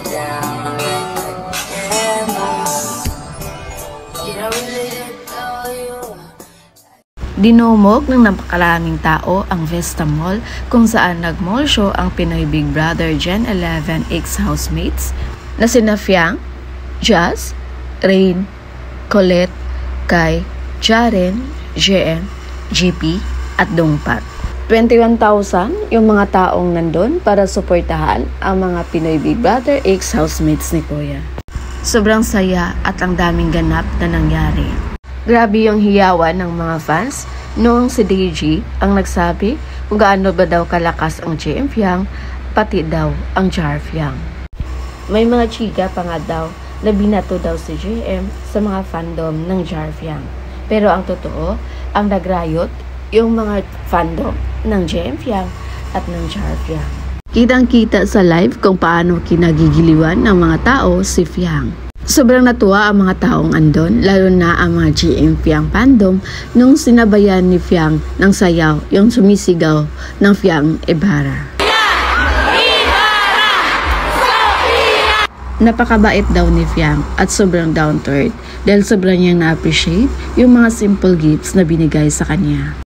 down like a camera. You don't really know you. Dinumog ng napakaraming tao ang Vista Mall kung saan nag-mall show ang Pinoy Big Brother Gen 11 ex-housemates na sina Fiang, Jazz, Rain, Colette, Kai, Jaren, JM, GP at Dongpat. 21,000 yung mga taong nandun para suportahan ang mga Pinoy Big Brother ex-housemates ni Kuya. Sobrang saya at ang daming ganap na nangyari. Grabe yung hiyawan ng mga fans noong si DG ang nagsabi kung gaano ba daw kalakas ang JM Fiang, pati daw ang Jar Fiang. May mga chika pa nga daw na binato daw si JM sa mga fandom ng Jar Fiang. Pero ang totoo, ang nagrayot yung mga fandom ng JM Fiang at ng Jar Fiang. Kitang-kita sa live kung paano kinagigiliwan ng mga tao si Fiang. Sobrang natuwa ang mga taong andon, lalo na ang mga JM Fiang fandom nung sinabayan ni Fiang ng sayaw yung sumisigaw ng Fiang Ibarra. Napakabait daw ni Fiang at sobrang down to earth dahil sobrang niyang na-appreciate yung mga simple gifts na binigay sa kanya.